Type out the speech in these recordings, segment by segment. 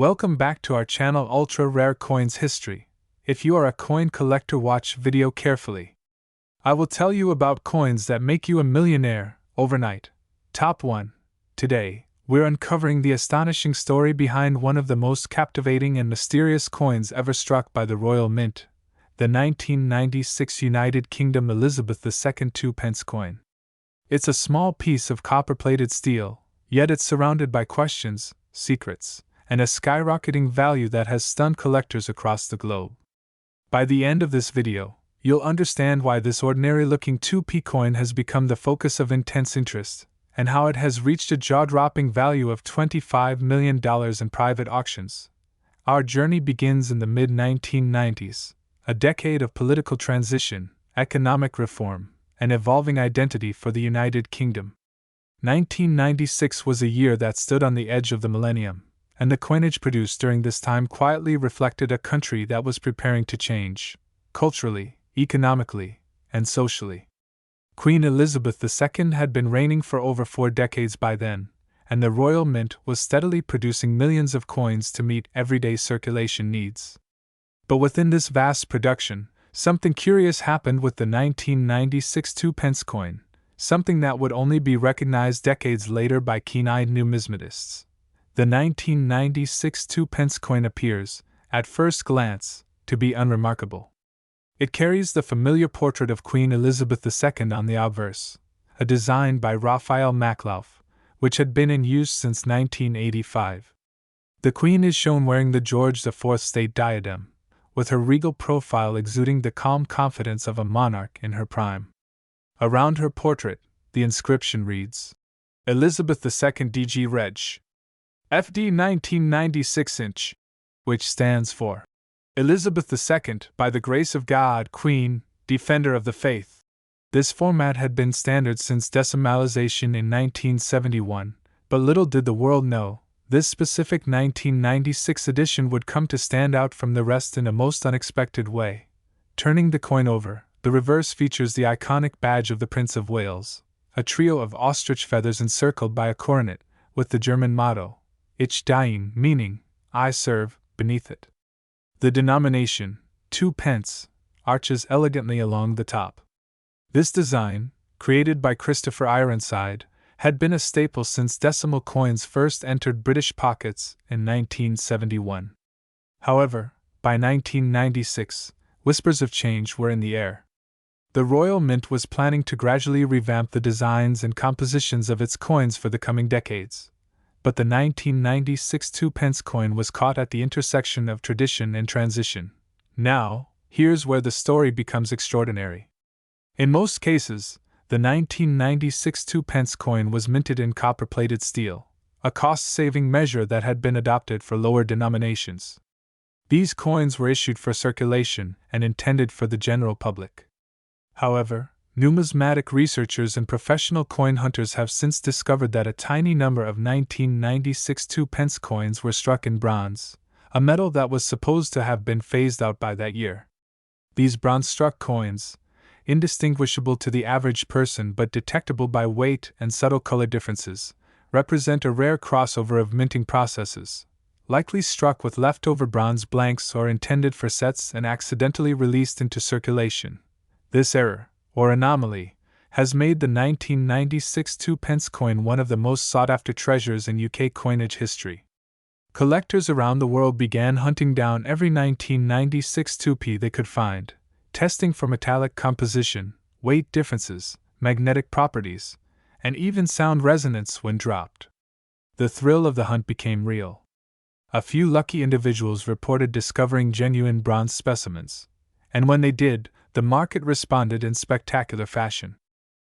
Welcome back to our channel Ultra Rare Coins History. If you are a coin collector, watch video carefully. I will tell you about coins that make you a millionaire overnight. Top 1. Today, we're uncovering the astonishing story behind one of the most captivating and mysterious coins ever struck by the Royal Mint, the 1996 United Kingdom Elizabeth II 2 pence coin. It's a small piece of copper-plated steel, yet it's surrounded by questions, secrets, and a skyrocketing value that has stunned collectors across the globe. By the end of this video, you'll understand why this ordinary-looking 2p coin has become the focus of intense interest, and how it has reached a jaw-dropping value of $25 million in private auctions. Our journey begins in the mid-1990s, a decade of political transition, economic reform, and evolving identity for the United Kingdom. 1996 was a year that stood on the edge of the millennium, and the coinage produced during this time quietly reflected a country that was preparing to change, culturally, economically, and socially. Queen Elizabeth II had been reigning for over 4 decades by then, and the Royal Mint was steadily producing millions of coins to meet everyday circulation needs. But within this vast production, something curious happened with the 1996 2 pence coin, something that would only be recognized decades later by keen-eyed numismatists. The 1996 2 pence coin appears, at first glance, to be unremarkable. It carries the familiar portrait of Queen Elizabeth II on the obverse, a design by Raphael Maklauf, which had been in use since 1985. The Queen is shown wearing the George IV state diadem, with her regal profile exuding the calm confidence of a monarch in her prime. Around her portrait, the inscription reads, Elizabeth II DG Reg. FD 1996 inch, which stands for Elizabeth II, by the grace of God, Queen, Defender of the Faith. This format had been standard since decimalization in 1971, but little did the world know, this specific 1996 edition would come to stand out from the rest in a most unexpected way. Turning the coin over, the reverse features the iconic badge of the Prince of Wales, a trio of ostrich feathers encircled by a coronet, with the German motto, Ich diene, meaning, I serve, beneath it. The denomination, 2 pence, arches elegantly along the top. This design, created by Christopher Ironside, had been a staple since decimal coins first entered British pockets in 1971. However, by 1996, whispers of change were in the air. The Royal Mint was planning to gradually revamp the designs and compositions of its coins for the coming decades. But the 1996 2 pence coin was caught at the intersection of tradition and transition. Now, here's where the story becomes extraordinary. In most cases, the 1996 2 pence coin was minted in copper-plated steel, a cost-saving measure that had been adopted for lower denominations. These coins were issued for circulation and intended for the general public. However, numismatic researchers and professional coin hunters have since discovered that a tiny number of 1996 2 pence coins were struck in bronze, a metal that was supposed to have been phased out by that year. These bronze-struck coins, indistinguishable to the average person but detectable by weight and subtle color differences, represent a rare crossover of minting processes, likely struck with leftover bronze blanks or intended for sets and accidentally released into circulation. This error, or anomaly, has made the 1996 2 pence coin one of the most sought-after treasures in UK coinage history. Collectors around the world began hunting down every 1996 2p they could find, testing for metallic composition, weight differences, magnetic properties, and even sound resonance when dropped. The thrill of the hunt became real. A few lucky individuals reported discovering genuine bronze specimens, and when they did, the market responded in spectacular fashion.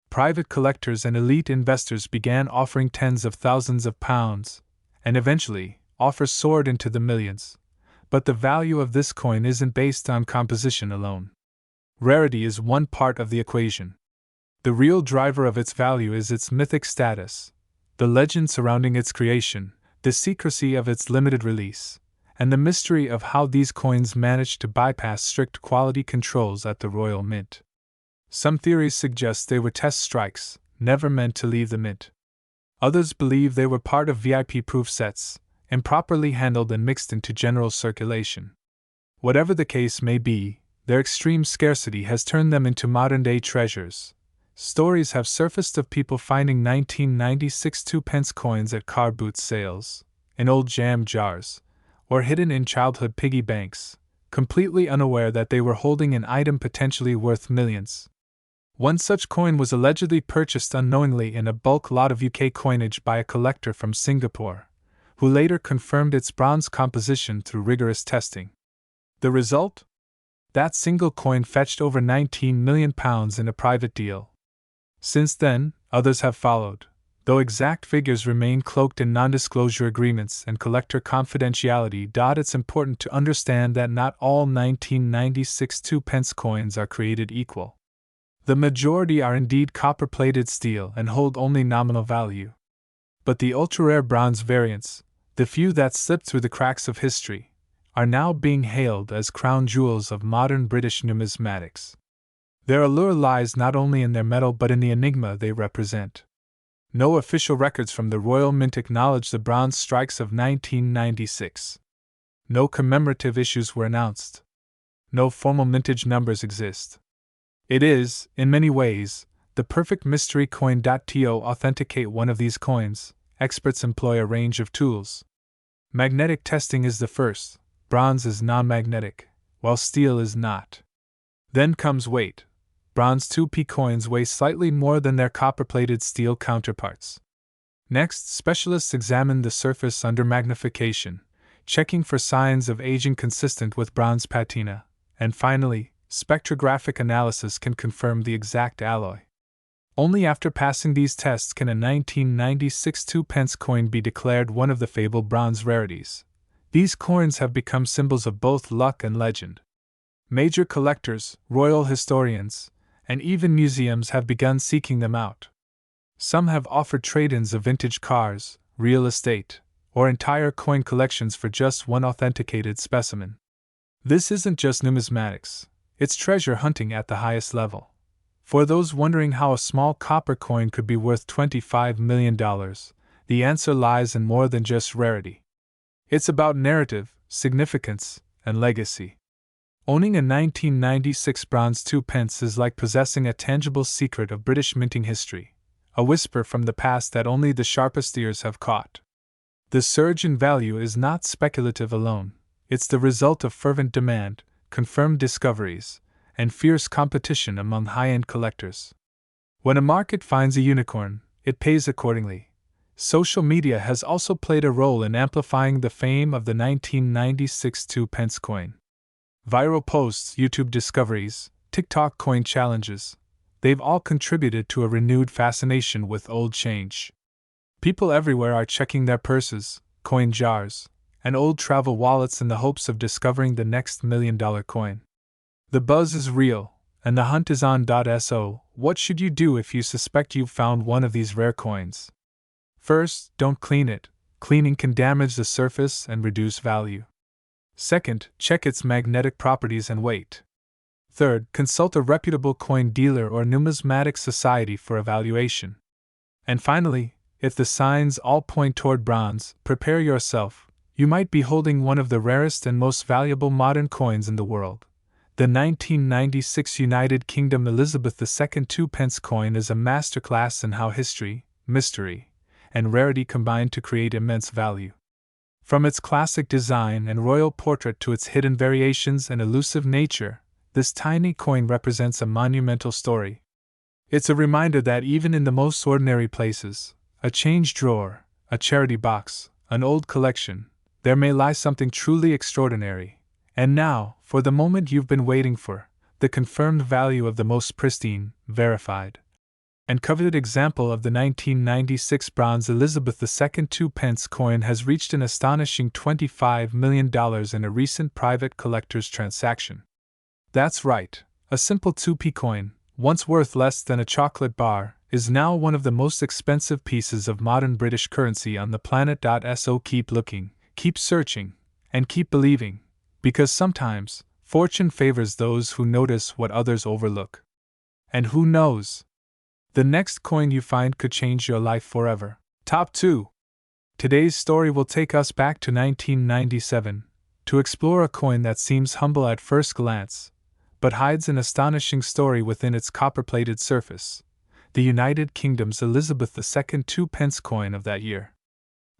Private collectors and elite investors began offering tens of thousands of pounds, and eventually, offers soared into the millions. But the value of this coin isn't based on composition alone. Rarity is one part of the equation. The real driver of its value is its mythic status, the legend surrounding its creation, the secrecy of its limited release, and the mystery of how these coins managed to bypass strict quality controls at the Royal Mint. Some theories suggest they were test strikes, never meant to leave the mint. Others believe they were part of VIP-proof sets, improperly handled and mixed into general circulation. Whatever the case may be, their extreme scarcity has turned them into modern-day treasures. Stories have surfaced of people finding 1996 2-pence coins at car boot sales, in old jam jars, or hidden in childhood piggy banks, completely unaware that they were holding an item potentially worth millions. One such coin was allegedly purchased unknowingly in a bulk lot of UK coinage by a collector from Singapore, who later confirmed its bronze composition through rigorous testing. The result? That single coin fetched over £19 million in a private deal. Since then, others have followed, though exact figures remain cloaked in non-disclosure agreements and collector confidentiality. It's important to understand that not all 1996 2-pence coins are created equal. The majority are indeed copper-plated steel and hold only nominal value. But the ultra-rare bronze variants, the few that slipped through the cracks of history, are now being hailed as crown jewels of modern British numismatics. Their allure lies not only in their metal but in the enigma they represent. No official records from the Royal Mint acknowledge the bronze strikes of 1996. No commemorative issues were announced. No formal mintage numbers exist. It is, in many ways, the perfect mystery coin. To authenticate one of these coins, experts employ a range of tools. Magnetic testing is the first. Bronze is non-magnetic, while steel is not. Then comes weight. Bronze 2p coins weigh slightly more than their copper-plated steel counterparts. Next, specialists examine the surface under magnification, checking for signs of aging consistent with bronze patina, and finally, spectrographic analysis can confirm the exact alloy. Only after passing these tests can a 1996 2-pence coin be declared one of the fabled bronze rarities. These coins have become symbols of both luck and legend. Major collectors, royal historians, and even museums have begun seeking them out. Some have offered trade-ins of vintage cars, real estate, or entire coin collections for just one authenticated specimen. This isn't just numismatics, it's treasure hunting at the highest level. For those wondering how a small copper coin could be worth $25 million, the answer lies in more than just rarity. It's about narrative, significance, and legacy. Owning a 1996 bronze 2-pence is like possessing a tangible secret of British minting history, a whisper from the past that only the sharpest ears have caught. The surge in value is not speculative alone, it's the result of fervent demand, confirmed discoveries, and fierce competition among high-end collectors. When a market finds a unicorn, it pays accordingly. Social media has also played a role in amplifying the fame of the 1996 2-pence coin. Viral posts, YouTube discoveries, TikTok coin challenges, they've all contributed to a renewed fascination with old change. People everywhere are checking their purses, coin jars, and old travel wallets in the hopes of discovering the next $1 million coin. The buzz is real, and the hunt is on. So, what should you do if you suspect you've found one of these rare coins? First, don't clean it. Cleaning can damage the surface and reduce value. Second, check its magnetic properties and weight. Third, consult a reputable coin dealer or numismatic society for evaluation. And finally, if the signs all point toward bronze, prepare yourself. You might be holding one of the rarest and most valuable modern coins in the world. The 1996 United Kingdom Elizabeth II 2-pence coin is a masterclass in how history, mystery, and rarity combine to create immense value. From its classic design and royal portrait to its hidden variations and elusive nature, this tiny coin represents a monumental story. It's a reminder that even in the most ordinary places, a change drawer, a charity box, an old collection, there may lie something truly extraordinary. And now, for the moment you've been waiting for, the confirmed value of the most pristine, verified, and coveted example of the 1996 bronze Elizabeth II 2-pence coin has reached an astonishing $25 million in a recent private collector's transaction. That's right, a simple 2p coin, once worth less than a chocolate bar, is now one of the most expensive pieces of modern British currency on the planet. So keep looking, keep searching, and keep believing, because sometimes, fortune favors those who notice what others overlook. And who knows? The next coin you find could change your life forever. Top 2. Today's story will take us back to 1997 to explore a coin that seems humble at first glance, but hides an astonishing story within its copper-plated surface: the United Kingdom's Elizabeth II 2-pence coin of that year.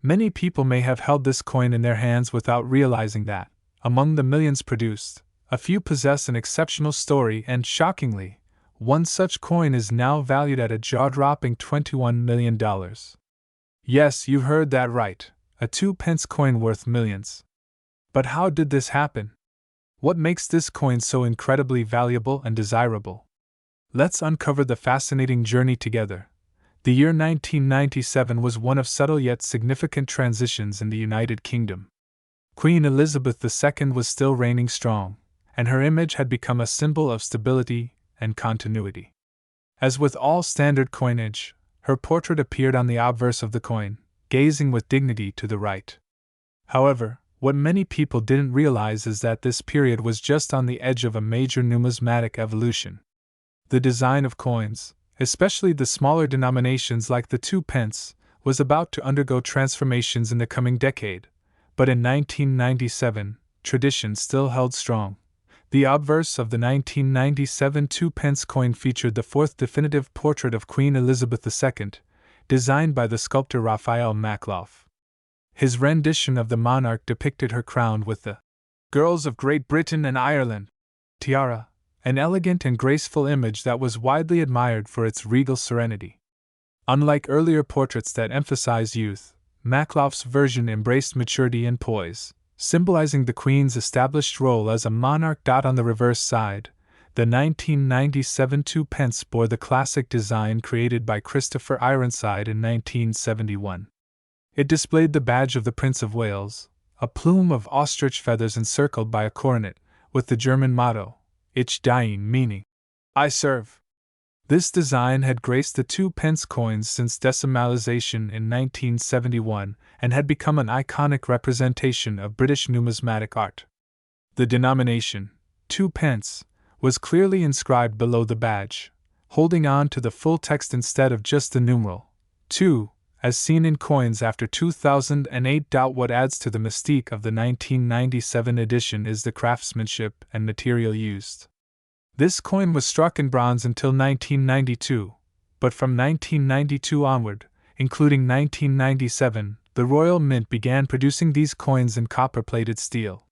Many people may have held this coin in their hands without realizing that, among the millions produced, a few possess an exceptional story, and shockingly, one such coin is now valued at a jaw-dropping $21 million. Yes, you heard that right, a 2-pence coin worth millions. But how did this happen? What makes this coin so incredibly valuable and desirable? Let's uncover the fascinating journey together. The year 1997 was one of subtle yet significant transitions in the United Kingdom. Queen Elizabeth II was still reigning strong, and her image had become a symbol of stability and continuity. As with all standard coinage, her portrait appeared on the obverse of the coin, gazing with dignity to the right. However, what many people didn't realize is that this period was just on the edge of a major numismatic evolution. The design of coins, especially the smaller denominations like the 2-pence, was about to undergo transformations in the coming decade, but in 1997, tradition still held strong. The obverse of the 1997 2-pence coin featured the fourth definitive portrait of Queen Elizabeth II, designed by the sculptor Raphael Makloff. His rendition of the monarch depicted her crowned with the Girls of Great Britain and Ireland tiara, an elegant and graceful image that was widely admired for its regal serenity. Unlike earlier portraits that emphasized youth, Makloff's version embraced maturity and poise, symbolizing the Queen's established role as a monarch. On the reverse side, the 1997 2-pence bore the classic design created by Christopher Ironside in 1971. It displayed the badge of the Prince of Wales, a plume of ostrich feathers encircled by a coronet, with the German motto, Ich diene, meaning, I serve. This design had graced the 2-pence coins since decimalization in 1971 and had become an iconic representation of British numismatic art. The denomination, 2-pence, was clearly inscribed below the badge, holding on to the full text instead of just the numeral 2, as seen in coins after 2008. What adds to the mystique of the 1997 edition is the craftsmanship and material used. This coin was struck in bronze until 1992, but from 1992 onward, including 1997, the Royal Mint began producing these coins in copper-plated steel.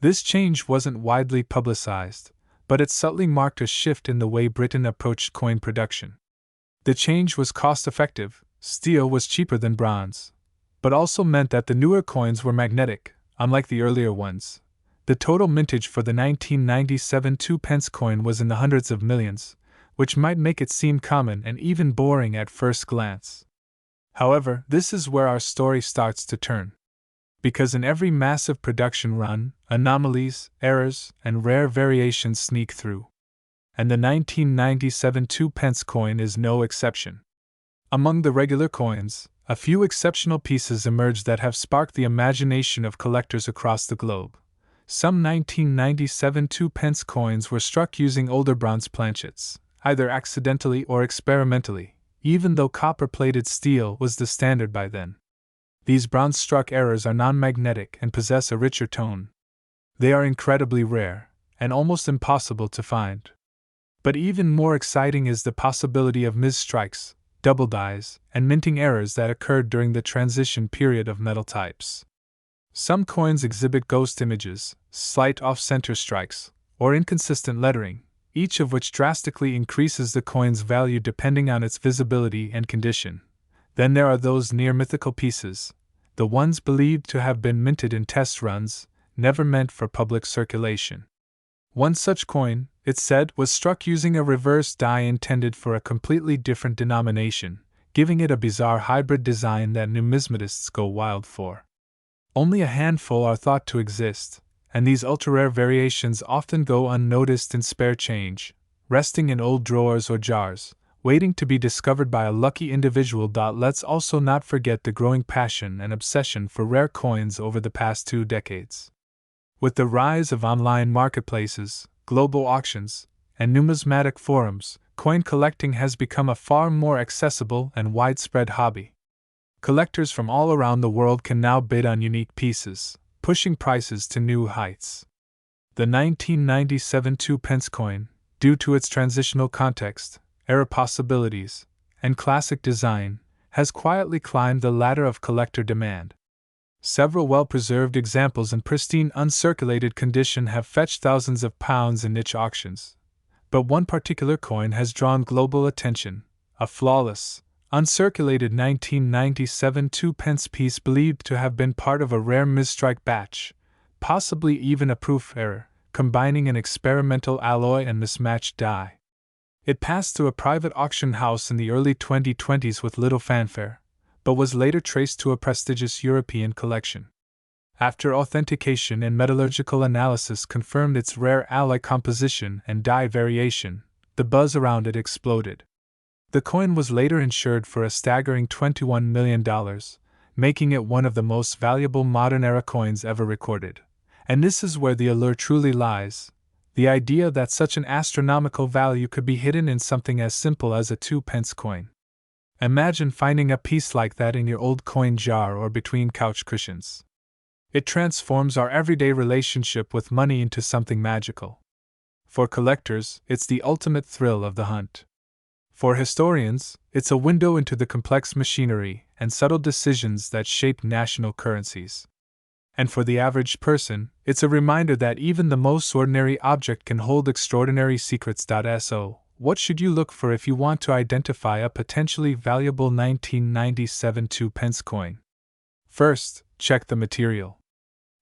This change wasn't widely publicized, but it subtly marked a shift in the way Britain approached coin production. The change was cost-effective. Steel was cheaper than bronze, but also meant that the newer coins were magnetic, unlike the earlier ones. The total mintage for the 1997 2-pence coin was in the hundreds of millions, which might make it seem common and even boring at first glance. However, this is where our story starts to turn. Because in every massive production run, anomalies, errors, and rare variations sneak through. And the 1997 2-pence coin is no exception. Among the regular coins, a few exceptional pieces emerged that have sparked the imagination of collectors across the globe. Some 1997 2-pence coins were struck using older bronze planchets, either accidentally or experimentally, even though copper-plated steel was the standard by then. These bronze-struck errors are non-magnetic and possess a richer tone. They are incredibly rare, and almost impossible to find. But even more exciting is the possibility of mis-strikes, double dyes, and minting errors that occurred during the transition period of metal types. Some coins exhibit ghost images, slight off-center strikes, or inconsistent lettering, each of which drastically increases the coin's value depending on its visibility and condition. Then there are those near-mythical pieces, the ones believed to have been minted in test runs, never meant for public circulation. One such coin, it said, was struck using a reverse die intended for a completely different denomination, giving it a bizarre hybrid design that numismatists go wild for. Only a handful are thought to exist, and these ultra-rare variations often go unnoticed in spare change, resting in old drawers or jars, waiting to be discovered by a lucky individual. Let's also not forget the growing passion and obsession for rare coins over the past 2 decades. With the rise of online marketplaces, global auctions, and numismatic forums, coin collecting has become a far more accessible and widespread hobby. Collectors from all around the world can now bid on unique pieces, pushing prices to new heights. The 1997 2-pence coin, due to its transitional context, era possibilities, and classic design, has quietly climbed the ladder of collector demand. Several well-preserved examples in pristine uncirculated condition have fetched thousands of pounds in niche auctions. But one particular coin has drawn global attention, a flawless, uncirculated 1997 2-pence piece believed to have been part of a rare misstrike batch, possibly even a proof error, combining an experimental alloy and mismatched die. It passed through a private auction house in the early 2020s with little fanfare, but was later traced to a prestigious European collection. After authentication and metallurgical analysis confirmed its rare alloy composition and die variation, the buzz around it exploded. The coin was later insured for a staggering $21 million, making it one of the most valuable modern-era coins ever recorded. And this is where the allure truly lies, the idea that such an astronomical value could be hidden in something as simple as a 2-pence coin. Imagine finding a piece like that in your old coin jar or between couch cushions. It transforms our everyday relationship with money into something magical. For collectors, it's the ultimate thrill of the hunt. For historians, it's a window into the complex machinery and subtle decisions that shape national currencies. And for the average person, it's a reminder that even the most ordinary object can hold extraordinary secrets. So, what should you look for if you want to identify a potentially valuable 1997 2-pence coin? First, check the material.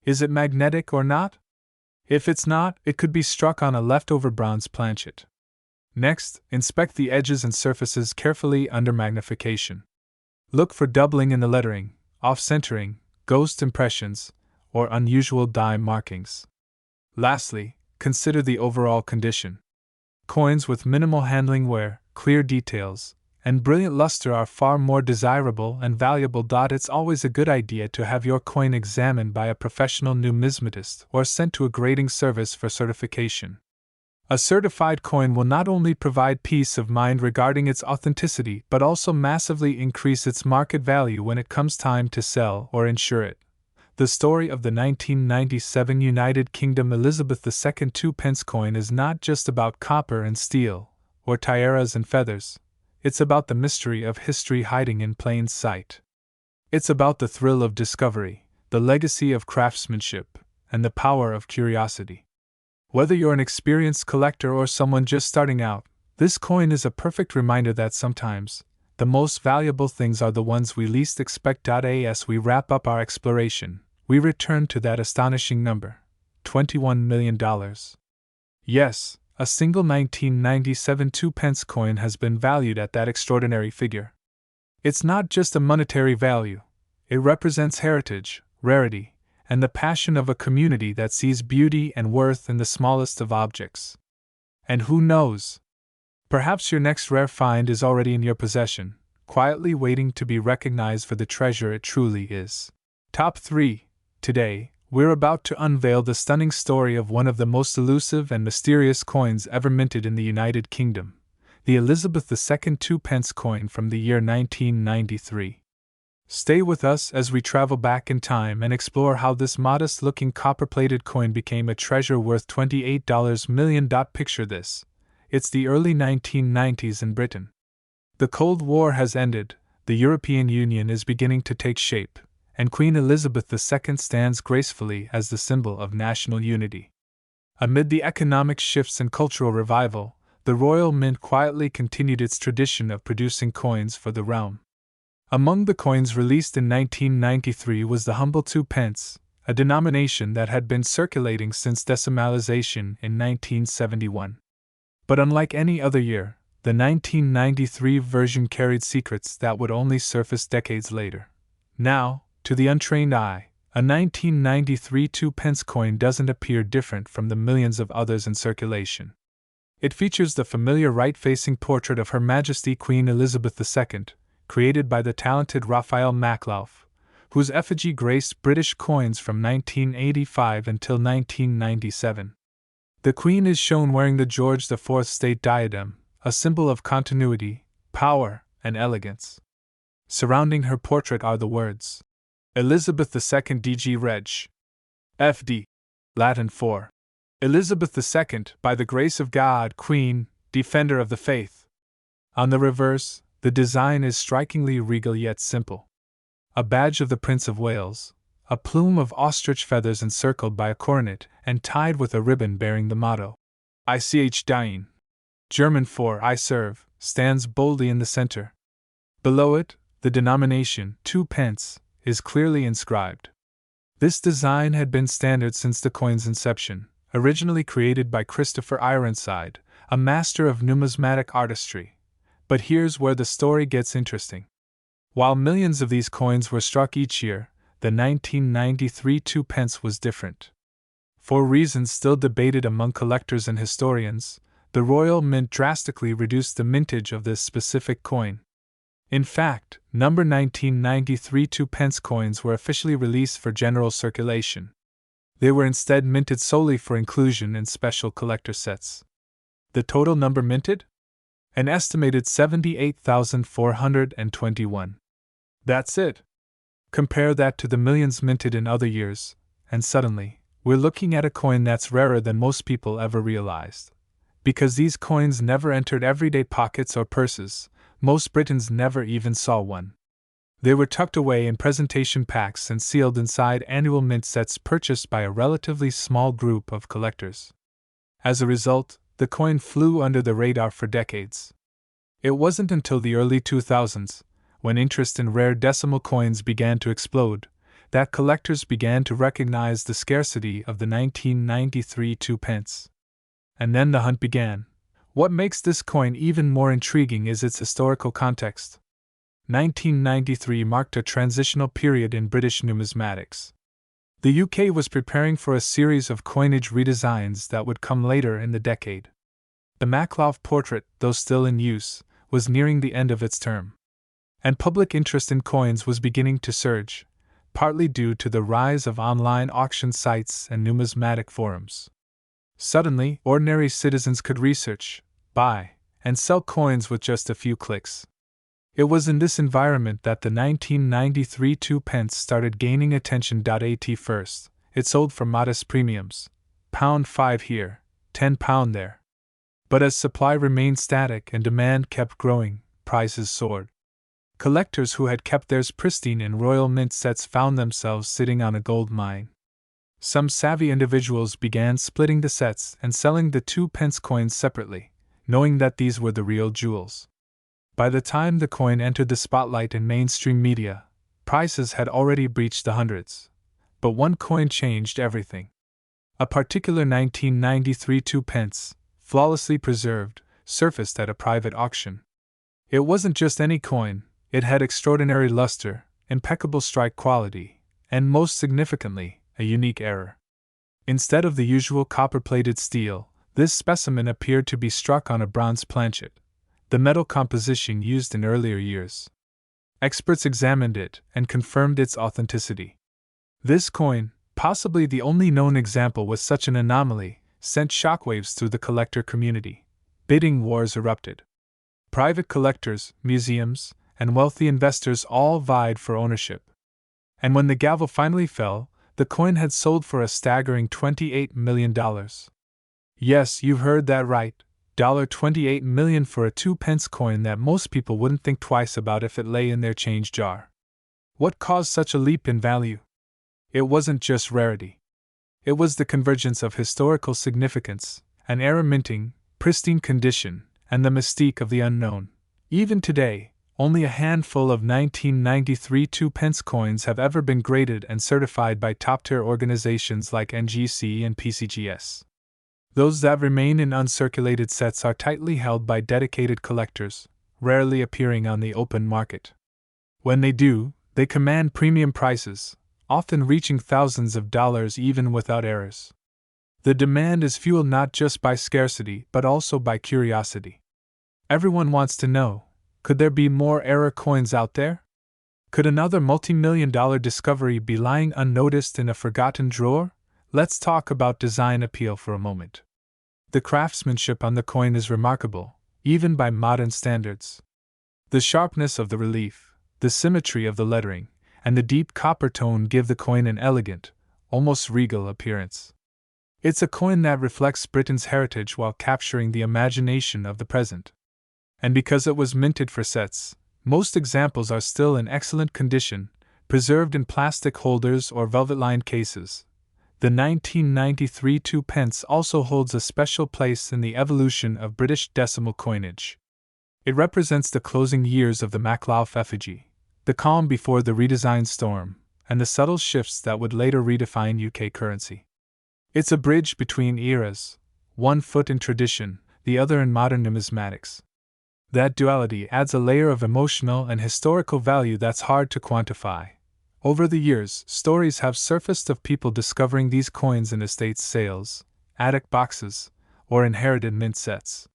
Is it magnetic or not? If it's not, it could be struck on a leftover bronze planchet. Next, inspect the edges and surfaces carefully under magnification. Look for doubling in the lettering, off-centering, ghost impressions, or unusual die markings. Lastly, consider the overall condition. Coins with minimal handling wear, clear details, and brilliant luster are far more desirable and valuable. It's always a good idea to have your coin examined by a professional numismatist or sent to a grading service for certification. A certified coin will not only provide peace of mind regarding its authenticity but also massively increase its market value when it comes time to sell or insure it. The story of the 1997 United Kingdom Elizabeth II 2-pence coin is not just about copper and steel, or tiaras and feathers. It's about the mystery of history hiding in plain sight. It's about the thrill of discovery, the legacy of craftsmanship, and the power of curiosity. Whether you're an experienced collector or someone just starting out, this coin is a perfect reminder that sometimes, the most valuable things are the ones we least expect. As we wrap up our exploration, we return to that astonishing number, $21 million. Yes, a single 1997 2-pence coin has been valued at that extraordinary figure. It's not just a monetary value, it represents heritage, rarity, and the passion of a community that sees beauty and worth in the smallest of objects. And who knows? Perhaps your next rare find is already in your possession, quietly waiting to be recognized for the treasure it truly is. Top 3. Today, we're about to unveil the stunning story of one of the most elusive and mysterious coins ever minted in the United Kingdom, the Elizabeth II 2-pence coin from the year 1993. Stay with us as we travel back in time and explore how this modest-looking copper-plated coin became a treasure worth $28 million. Picture this. It's the early 1990s in Britain. The Cold War has ended, the European Union is beginning to take shape, and Queen Elizabeth II stands gracefully as the symbol of national unity. Amid the economic shifts and cultural revival, the Royal Mint quietly continued its tradition of producing coins for the realm. Among the coins released in 1993 was the humble 2-pence, a denomination that had been circulating since decimalization in 1971. But unlike any other year, the 1993 version carried secrets that would only surface decades later. Now, to the untrained eye, a 1993 2-pence coin doesn't appear different from the millions of others in circulation. It features the familiar right-facing portrait of Her Majesty Queen Elizabeth II, created by the talented Raphael Makhlouf, whose effigy graced British coins from 1985 until 1997. The Queen is shown wearing the George IV state diadem, a symbol of continuity, power, and elegance. Surrounding her portrait are the words, Elizabeth II DG Reg. FD. Latin for Elizabeth II, by the grace of God, Queen, Defender of the Faith. On the reverse, the design is strikingly regal yet simple. A badge of the Prince of Wales, a plume of ostrich feathers encircled by a coronet and tied with a ribbon bearing the motto, Ich diene, German for I serve, stands boldly in the center. Below it, the denomination, 2 pence, is clearly inscribed. This design had been standard since the coin's inception, originally created by Christopher Ironside, a master of numismatic artistry. But here's where the story gets interesting. While millions of these coins were struck each year, the 1993 2 pence was different. For reasons still debated among collectors and historians, the Royal Mint drastically reduced the mintage of this specific coin. In fact, number 1993 2 pence coins were officially released for general circulation. They were instead minted solely for inclusion in special collector sets. The total number minted? An estimated 78,421. That's it. Compare that to the millions minted in other years, and suddenly, we're looking at a coin that's rarer than most people ever realized. Because these coins never entered everyday pockets or purses, most Britons never even saw one. They were tucked away in presentation packs and sealed inside annual mint sets purchased by a relatively small group of collectors. As a result, the coin flew under the radar for decades. It wasn't until the early 2000s, when interest in rare decimal coins began to explode, that collectors began to recognize the scarcity of the 1993 2 pence. And then the hunt began. What makes this coin even more intriguing is its historical context. 1993 marked a transitional period in British numismatics. The UK was preparing for a series of coinage redesigns that would come later in the decade. The Maklov portrait, though still in use, was nearing the end of its term. And public interest in coins was beginning to surge, partly due to the rise of online auction sites and numismatic forums. Suddenly, ordinary citizens could research, buy, and sell coins with just a few clicks. It was in this environment that the 1993 2 pence started gaining attention. At first, it sold for modest premiums, £5 here, £10 there. But as supply remained static and demand kept growing, prices soared. Collectors who had kept theirs pristine in Royal Mint sets found themselves sitting on a gold mine. Some savvy individuals began splitting the sets and selling the 2 pence coins separately, knowing that these were the real jewels. By the time the coin entered the spotlight in mainstream media, prices had already breached the hundreds. But one coin changed everything. A particular 1993 2 pence, flawlessly preserved, surfaced at a private auction. It wasn't just any coin, it had extraordinary luster, impeccable strike quality, and most significantly, a unique error. Instead of the usual copper-plated steel, this specimen appeared to be struck on a bronze planchet, the metal composition used in earlier years. Experts examined it and confirmed its authenticity. This coin, possibly the only known example with such an anomaly, sent shockwaves through the collector community. Bidding wars erupted. Private collectors, museums, and wealthy investors all vied for ownership. And when the gavel finally fell, the coin had sold for a staggering $28 million. Yes, you've heard that right, $28 million for a 2 pence coin that most people wouldn't think twice about if it lay in their change jar. What caused such a leap in value? It wasn't just rarity. It was the convergence of historical significance, an era minting, pristine condition, and the mystique of the unknown. Even today, only a handful of 1993 2 pence coins have ever been graded and certified by top-tier organizations like NGC and PCGS. Those that remain in uncirculated sets are tightly held by dedicated collectors, rarely appearing on the open market. When they do, they command premium prices, often reaching thousands of dollars even without errors. The demand is fueled not just by scarcity but also by curiosity. Everyone wants to know, could there be more error coins out there? Could another multi-million-dollar discovery be lying unnoticed in a forgotten drawer? Let's talk about design appeal for a moment. The craftsmanship on the coin is remarkable, even by modern standards. The sharpness of the relief, The symmetry of the lettering and the deep copper tone give the coin an elegant, almost regal appearance. It's a coin that reflects Britain's heritage while capturing the imagination of the present. And because it was minted for sets, most examples are still in excellent condition, preserved in plastic holders or velvet-lined cases. The 1993 2p also holds a special place in the evolution of British decimal coinage. It represents the closing years of the Maklauf effigy, the calm before the redesigned storm, and the subtle shifts that would later redefine UK currency. It's a bridge between eras, one foot in tradition, the other in modern numismatics. That duality adds a layer of emotional and historical value that's hard to quantify. Over the years, stories have surfaced of people discovering these coins in estate sales, attic boxes, or inherited mint sets.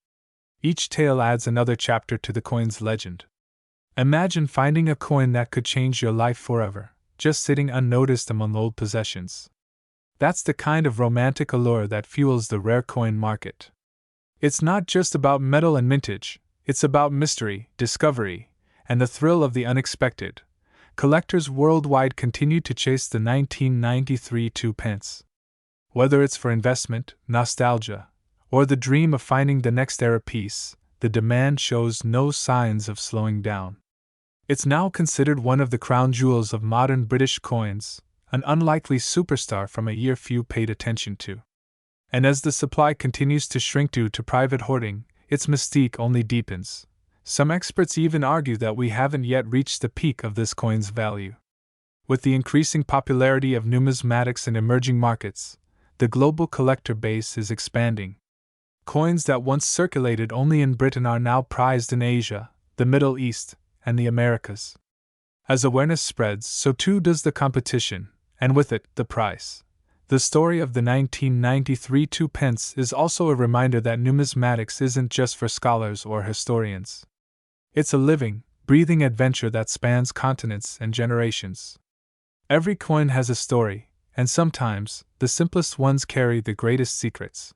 Each tale adds another chapter to the coin's legend. Imagine finding a coin that could change your life forever, just sitting unnoticed among old possessions. That's the kind of romantic allure that fuels the rare coin market. It's not just about metal and mintage, it's about mystery, discovery, and the thrill of the unexpected. Collectors worldwide continue to chase the 1993 2p. Whether it's for investment, nostalgia, or the dream of finding the next era piece, the demand shows no signs of slowing down. It's now considered one of the crown jewels of modern British coins, an unlikely superstar from a year few paid attention to. And as the supply continues to shrink due to private hoarding, its mystique only deepens. Some experts even argue that we haven't yet reached the peak of this coin's value. With the increasing popularity of numismatics in emerging markets, the global collector base is expanding. Coins that once circulated only in Britain are now prized in Asia, the Middle East, and the Americas. As awareness spreads, so too does the competition, and with it, the price. The story of the 1993 2p is also a reminder that numismatics isn't just for scholars or historians. It's a living, breathing adventure that spans continents and generations. Every coin has a story, and sometimes, the simplest ones carry the greatest secrets.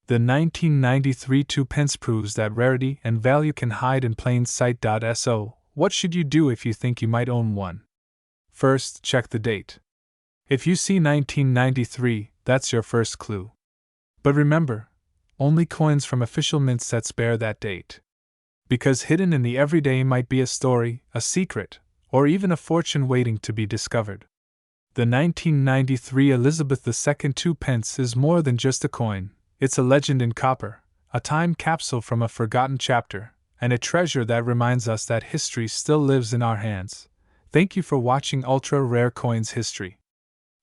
The 1993 2p proves that rarity and value can hide in plain sight. So, what should you do if you think you might own one? First, check the date. If you see 1993, that's your first clue. But remember, only coins from official mint sets bear that date. Because hidden in the everyday might be a story, a secret, or even a fortune waiting to be discovered. The 1993 Elizabeth II 2p is more than just a coin, it's a legend in copper, a time capsule from a forgotten chapter, and a treasure that reminds us that history still lives in our hands. Thank you for watching Ultra Rare Coins History.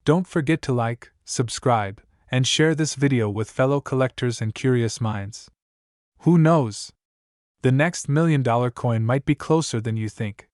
Don't forget to like, subscribe, and share this video with fellow collectors and curious minds. Who knows? The next $1 million coin might be closer than you think.